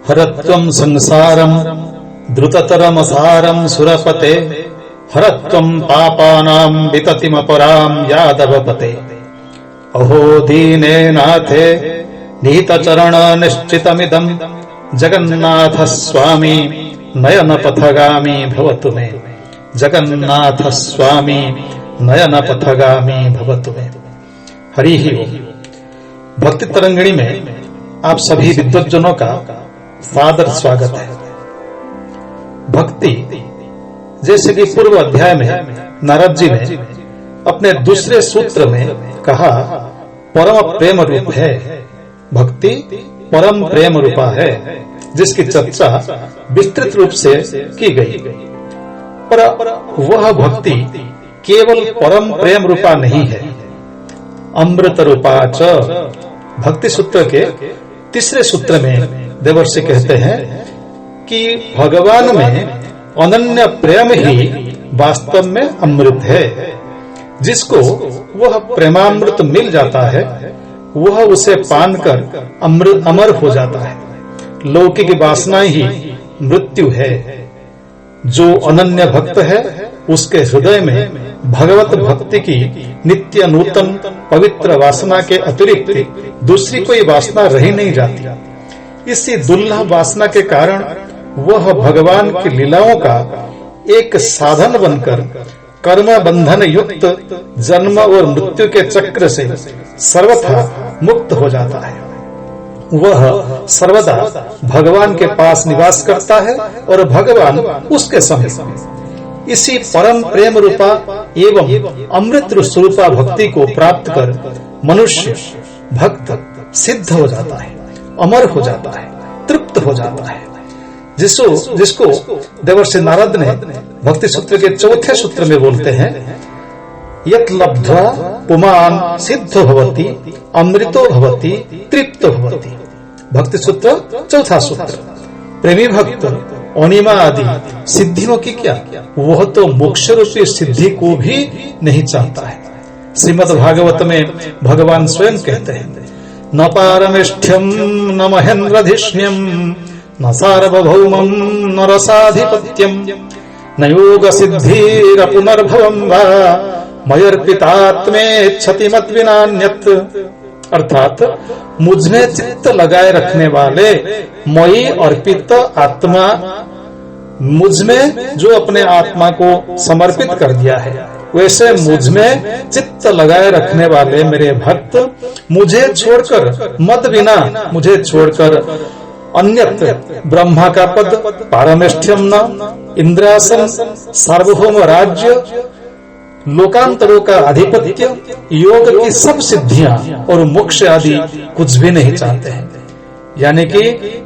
हरत्वं संसारं द्रुततरमसारं सुरपते, हरत्वं पापानां विततिमपरां यादवपते। अहो दीने नाथे नीतचरण निश्चितमिदं, जगन्नाथ स्वामी नयन पथगामी भवतु मे, जगन्नाथ स्वामी नयन पथगामी भवतु मे। हरि ही ओम। भक्ति तरंगिणी में आप सभी विद्वज्जनों का सादर स्वागत है। भक्ति, जैसे कि पूर्व अध्याय में नारद जी ने अपने दूसरे सूत्र में कहा, परम प्रेम रूप है। भक्ति परम प्रेम रूपा है, जिसकी चर्चा विस्तृत रूप से की गई। पर वह भक्ति केवल परम प्रेम रूपा नहीं है, अमृत रूपा च। भक्ति सूत्र के तीसरे सूत्र में देवर्षि कहते हैं कि भगवान में अनन्य प्रेम ही वास्तव में अमृत है। जिसको वह प्रेमामृत मिल जाता है, वह उसे पान कर अमर हो जाता है। लौकिक वासनाएं ही मृत्यु है। जो अनन्य भक्त है, उसके हृदय में भगवत भक्ति की नित्य नूतन पवित्र वासना के अतिरिक्त दूसरी कोई वासना रही नहीं जाती। इसी दुर्लभ वासना के कारण वह भगवान की लीलाओं का एक साधन बनकर कर्म बंधन युक्त जन्म और मृत्यु के चक्र से सर्वथा मुक्त हो जाता है। वह सर्वदा भगवान के पास निवास करता है और भगवान उसके समीप। इसी परम प्रेम रूपा एवं अमृत स्वरूपा भक्ति को प्राप्त कर मनुष्य भक्त सिद्ध हो जाता है, अमर हो जाता है, तृप्त हो जाता है। जिसको देवर्षि नारद ने भक्ति सूत्र के चौथे सूत्र में बोलते हैं, यत् लब्ध्वा पुमान् सिद्धो भवति, अमृतो भवति, तृप्तो भवति। भक्ति सूत्र चौथा सूत्र। प्रेमी भक्त अणिमा आदि सिद्धियों की क्या, वह तो मोक्ष रूपी सिद्धि को भी नहीं चाहता है। श्रीमद् भागवत में भगवान स्वयं कहते हैं, न पारमेष्ठ्यम न महेन्द्रधिष्ण्यम न सार्वभौमं न रसाधिपत्यम न योग सिद्धिर पुनर्भवं वा मयर्पितात्मेच्छति मद्विनान्यत्। अर्थात मुझमें चित्त लगाए रखने वाले, मयि अर्पित आत्मा, मुझमें जो अपने आत्मा को समर्पित कर दिया है, वैसे मुझमें चित्त लगाए रखने वाले मेरे भक्त मुझे छोड़कर, मद बिना मुझे छोड़कर अन्यत्र ब्रह्मा का पद, पारमेष्ठ्यम न, इंद्रासन, सार्वभौम राज्य, लोकांतरों का आधिपत्य, योग की सब सिद्धियां और मोक्ष आदि कुछ भी नहीं चाहते हैं। यानी कि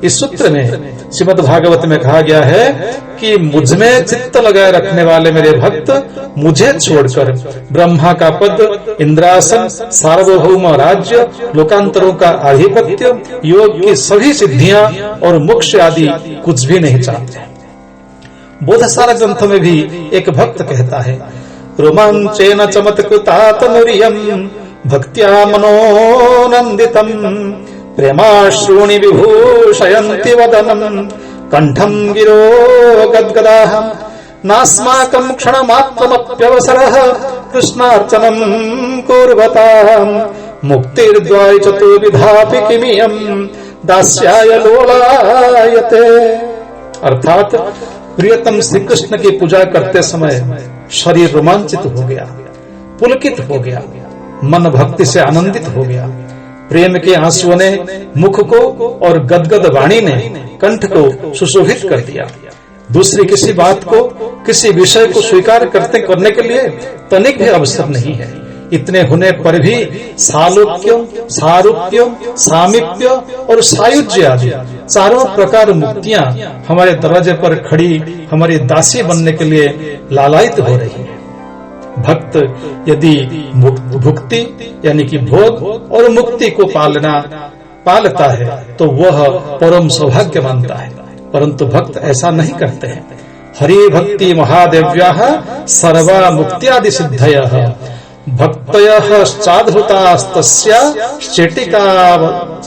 इस सूत्र में श्रीमद् भागवत में कहा गया है कि मुझमें चित्त लगाए रखने वाले मेरे भक्त मुझे छोड़कर ब्रह्मा का पद, इंद्रासन, सार्वभौम राज्य, लोकांतरों का आधिपत्य, योग की सभी सिद्धियां और मोक्ष आदि कुछ भी नहीं चाहते। बोधसार ग्रंथ में भी एक भक्त कहता है, रोमांचेन चमत्कृतातनुरियं भक्त्या मनोनंदितं प्रेमाश्रूणि विभूषयन्ति वदनं कंठं गिरो गद्गदाः नास्माकं क्षणमात्रमप्यवसरः कृष्णार्चनं कुर्वतां मुक्तिर्द्वाय चतुर्विधापि किमियं दास्याय लोलायते। अर्थात प्रियतम श्री कृष्ण की पूजा करते समय शरीर रोमांचित हो गया, पुलकित हो गया, मन भक्ति से आनंदित हो गया। प्रेम के आंसुओं ने मुख को और गदगद वाणी ने कंठ को सुशोभित कर दिया। दूसरी किसी बात को, किसी विषय को स्वीकार करने के लिए तनिक भी अवसर नहीं है। इतने होने पर भी सालोक्य, सारूप्य, सामीप्य और सायुज्य आदि चारों प्रकार मुक्तियां हमारे दरवाजे पर खड़ी हमारी दासी बनने के लिए लालायित हो रही है। भक्त यदि भुक्ति यानी कि भोग और मुक्ति को पालता है तो वह परम सौभाग्य मानता है, परंतु भक्त ऐसा नहीं करते हैं। हरि भक्ति महादेव्याः सर्वा मुक्त्यादि सिद्धयः भक्तयः चाधृतास्तस्या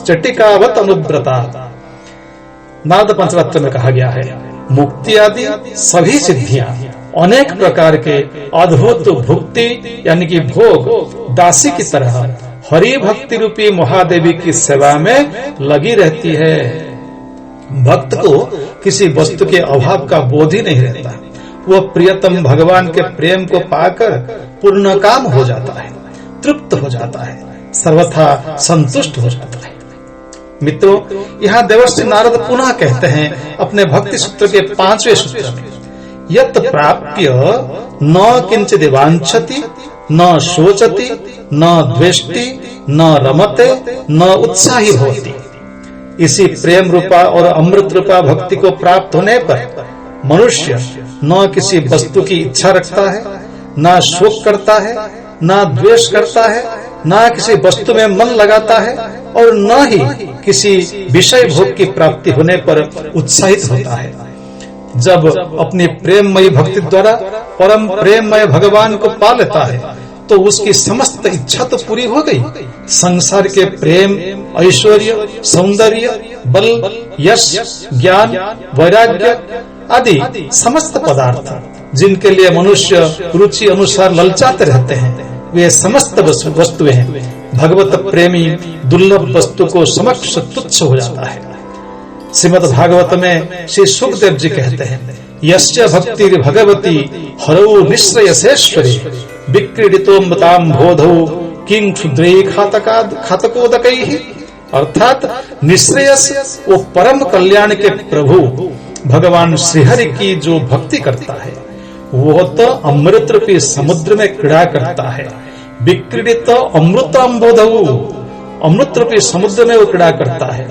चटिकावत अनुव्रता। नारद पंचरत्न में कहा गया है, मुक्ति आदि सभी सिद्धियां अनेक प्रकार के अद्भुत भुक्ति यानी कि भोग दासी की तरह हरि भक्ति रूपी महादेवी की सेवा में लगी रहती है। भक्त को किसी वस्तु के अभाव का बोध ही नहीं रहता। वह प्रियतम भगवान के प्रेम को पाकर पूर्ण काम हो जाता है, तृप्त हो जाता है, सर्वथा संतुष्ट हो जाता है। मित्रों, यहाँ देवर्षि नारद पुनः कहते हैं अपने भक्ति सूत्र के 5वें सूत्र में, यत् प्राप्य न किंचिद वांछति न शोचति न द्वेष्टि न रमते न उत्साही होती। इसी प्रेम रूपा और अमृत रूपा भक्ति को प्राप्त होने पर मनुष्य न किसी वस्तु की इच्छा रखता है, न शोक करता है, न द्वेष करता है, न किसी वस्तु में मन लगाता है और न ही किसी विषय भोग की प्राप्ति होने पर उत्साहित होता है। जब अपनी प्रेममयी भक्ति द्वारा परम प्रेममय भगवान को पा लेता है तो उसकी समस्त इच्छा तो पूरी हो गई। संसार के प्रेम, ऐश्वर्य, सौंदर्य, बल, यश, ज्ञान, वैराग्य आदि समस्त पदार्थ जिनके लिए मनुष्य रुचि अनुसार ललचाते रहते हैं, वे समस्त वस्तुएं भगवत प्रेमी दुर्लभ वस्तु को समक्ष तुच्छ हो जाता है। श्रीमद् भागवत में श्री सुखदेव जी कहते हैं, यस्य भक्ति भगवती हरौ निश्रयसेश्वरी विक्रीडितोम्बताम बोधौ किं क्षुद्रै खातकोदकैः। अर्थात निश्रेयस वो परम कल्याण के प्रभु भगवान श्रीहरि की जो भक्ति करता है वो तो अमृत रूपी समुद्र में क्रीड़ा करता है। विक्रीडित अमृताम्बोधौ, अमृत रूपी समुद्र में वो क्रीड़ा करता है।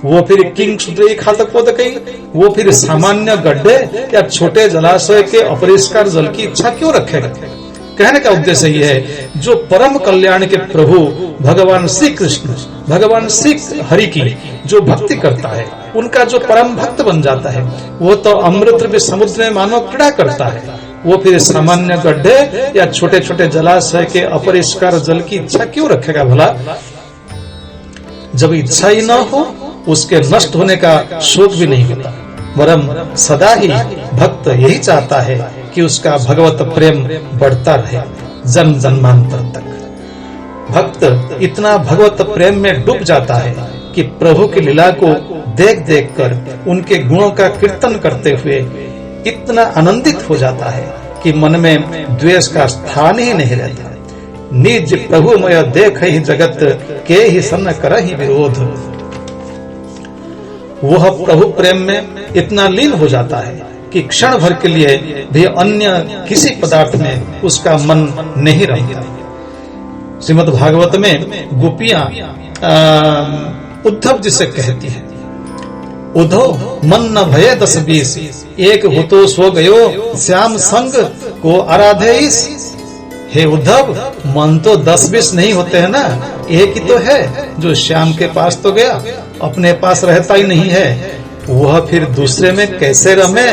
वो फिर किंग क्षुद्रै खातकोदकै, वो फिर सामान्य गड्ढे या छोटे जलाशय के अपरिष्कार जल की इच्छा क्यों रखेगा। कहने का उद्देश्य ये है, जो परम कल्याण के प्रभु भगवान श्री कृष्ण, भगवान श्री हरि की जो भक्ति करता है, उनका जो परम भक्त बन जाता है, वो तो अमृत रूपी समुद्र में मानो क्रीड़ा करता है। वो फिर सामान्य गड्ढे या छोटे छोटे जलाशय के अपरिष्कार जल की इच्छा क्यों रखेगा भला। जब इच्छा ही न हो उसके नष्ट होने का शोक भी नहीं होता, वरम सदा ही भक्त यही चाहता है कि उसका भगवत प्रेम बढ़ता रहे जन्म जन्मांतर तक। भक्त इतना भगवत प्रेम में डूब जाता है कि प्रभु की लीला को देख देख कर उनके गुणों का कीर्तन करते हुए इतना आनंदित हो जाता है कि मन में द्वेष का स्थान ही नहीं रहता। निज प्रभुमय देख ही जगत के ही सन कर ही विरोध। वह प्रभु प्रेम में इतना लीन हो जाता है कि क्षण भर के लिए भी अन्य किसी पदार्थ में उसका मन नहीं रहता। श्रीमद् भागवत में गोपियां उद्धव जी से कहती है, उद्धव मन न भये 10-20, एक हो तो सो गयो श्याम संग को आराधेइस। हे उद्धव, मन तो 10-20 नहीं होते हैं ना, एक ही तो है जो श्याम के पास तो गया, अपने पास रहता ही नहीं है, वह फिर दूसरे में कैसे रमे।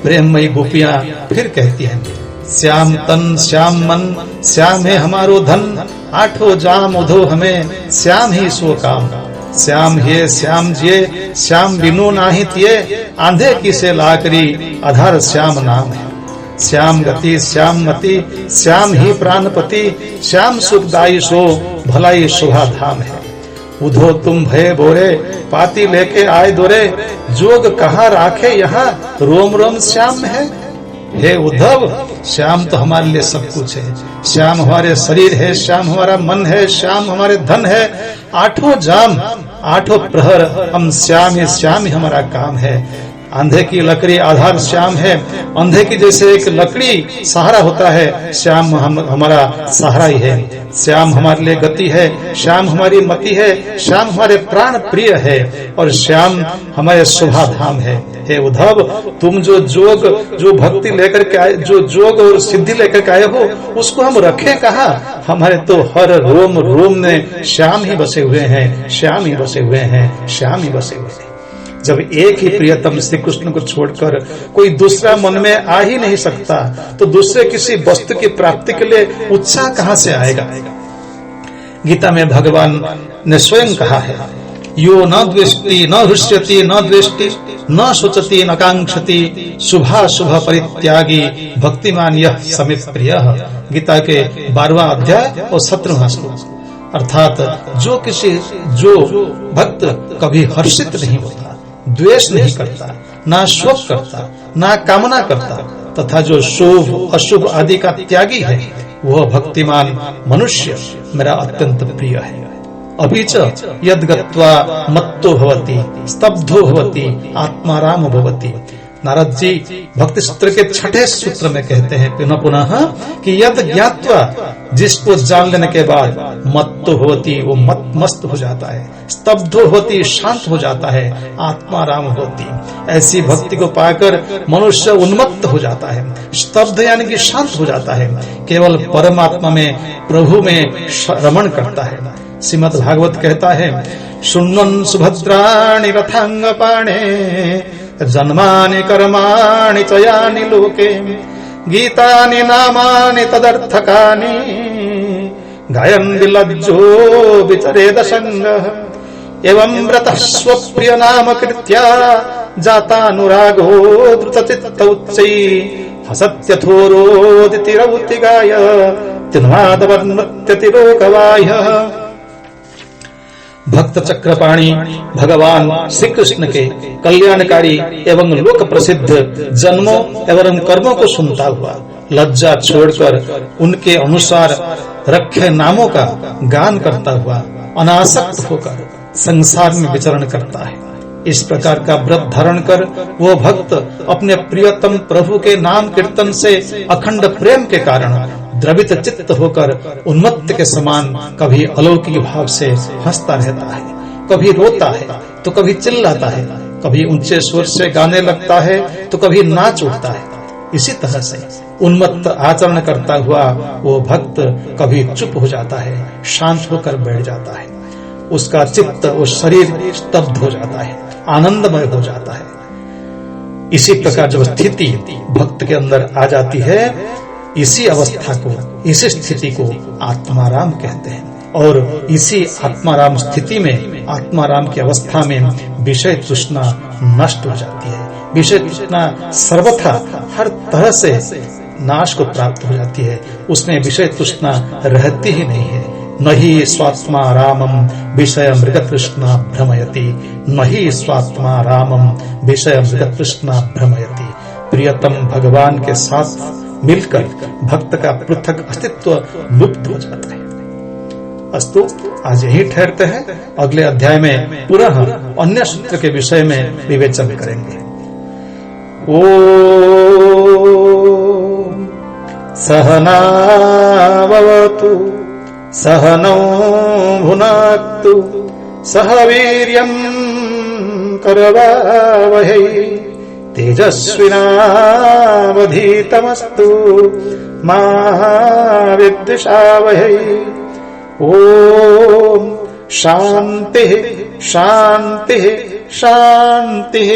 प्रेममयी गोपियां फिर कहती हैं, श्याम तन श्याम मन श्याम है हमारो धन, आठों जाम उधो हमें श्याम ही सो काम। श्याम हे श्याम जिये श्याम बिनु नाही तिये, आंधे की से लाकरी आधार श्याम नाम है। श्याम गति श्याम मति श्याम ही प्राणपति, श्याम सुखदाई सो भलाई शोभा धाम है। उधो तुम भय बोरे पाती लेके आए दोरे, जोग कहाँ राखे यहाँ रोम रोम श्याम है। हे उद्धव, श्याम तो हमारे लिए सब कुछ है, श्याम हमारे शरीर है, श्याम हमारा मन है, श्याम हमारे धन है। आठों जाम आठों प्रहर हम श्याम ही हमारा काम है। अंधे की लकड़ी आधार श्याम है, अंधे की जैसे एक लकड़ी सहारा होता है, श्याम हमारा सहारा ही है। श्याम हमारे लिए गति है, श्याम हमारी मति है, श्याम हमारे प्राण प्रिय है और श्याम हमारे शोभा धाम है। हे उद्धव, तुम जो भक्ति लेकर के आए, जो जोग और सिद्धि लेकर के आए हो, उसको हम रखें कहाँ। हमारे तो हर रोम रोम में श्याम ही बसे हुए हैं, श्याम ही बसे हुए हैं, श्याम ही बसे हुए हैं। जब एक ही प्रियतम श्री कृष्ण को छोड़कर कोई दूसरा मन में आ ही नहीं सकता, तो दूसरे किसी वस्तु की प्राप्ति के लिए उत्साह कहां से आएगा। गीता में भगवान ने स्वयं कहा है, यो न द्वेष्टि न हृष्यति न द्वेष्टि न शोचति न कांक्षति शुभाशुभ परित्यागी भक्तिमान यह समित प्रिय। गीता के 12वां अध्याय और 17वां श्लोक। अर्थात जो भक्त कभी हर्षित नहीं होता, द्वेष नहीं करता, ना शोक करता, ना कामना करता, तथा जो शुभ अशुभ आदि का त्यागी है, वह भक्तिमान मनुष्य मेरा अत्यंत प्रिय है। अभी च यद गत्वा मत्तो भवति स्तब्धो भवति आत्माराम भवति। नारद जी भक्ति सूत्र के 6ठे सूत्र में कहते हैं पुनः कि यद ज्ञात्वा, जिसको जान लेने के बाद मत्तो भवति, वो मस्त हो जाता है, स्तब्धो होती, शांत हो जाता है, आत्माराम होती। ऐसी भक्ति को पाकर मनुष्य उन्मत्त हो जाता है, स्तब्ध यानी कि शांत हो जाता है, केवल परमात्मा में प्रभु में रमण करता है। श्रीमद् भागवत कहता है, शृण्वन् सुभद्राणि रथांगपाणे जन्मानि कर्माणि च यानि लोके गीतानि नामानि तदर्थकानि गायन् विलज्जो विचरेद संगः एवं व्रतः स्वप्रिय नाम कृत्या जातानुरागो द्रुतचित्त उच्चैः हसत्यथोरोदिति रौतिगाय तिन्वादवर्नृत्यति लोकवाह्यः। भक्त चक्रपाणी भगवान श्री कृष्ण के कल्याणकारी एवं लोक प्रसिद्ध जन्मों एवं कर्मों को सुनता हुआ लज्जा छोड़कर उनके अनुसार रखे नामों का गान करता हुआ अनासक्त होकर संसार में विचरण करता है। इस प्रकार का व्रत धारण कर वो भक्त अपने प्रियतम प्रभु के नाम कीर्तन से अखंड प्रेम के कारण द्रवित चित्त होकर उन्मत्त के समान कभी अलौकिक भाव से हंसता रहता है, कभी रोता है तो कभी चिल्लाता है, कभी ऊंचे स्वर से गाने लगता है तो कभी नाच उठता है। इसी तरह से उन्मत्त आचरण करता हुआ वो भक्त कभी चुप हो जाता है, शांत होकर बैठ जाता है, उसका चित्त और शरीर स्तब्ध हो जाता है, आनंदमय हो जाता है। इसी प्रकार जब स्थिति भक्त के अंदर आ जाती है, इसी अवस्था को, इसी स्थिति को आत्माराम कहते हैं। और इसी आत्माराम स्थिति में, आत्माराम की अवस्था में विषय तृष्णा नष्ट हो जाती है। विषय तृष्णा सर्वथा हर तरह से नाश को प्राप्त हो जाती है, उसमें विषय तृष्णा रहती ही नहीं है। नहि स्वात्मा रामम विषय मृग तृष्णा भ्रमयति, नहि स्वात्मा रामम विषय मृग तृष्णा भ्रमयति। प्रियतम भगवान के साथ मिलकर भक्त का पृथक अस्तित्व लुप्त हो जाता है। अस्तु, आज यही ठहरते हैं, अगले अध्याय में पुनः अन्य सूत्र के विषय में विवेचन करेंगे। ओम सहना भवतु सहनौ भुनाक्तु सह वीर्यं करवावहै तेजस्विनावधीतमस्तु मा विद्विषावहै। ओम शांति शांति शांति।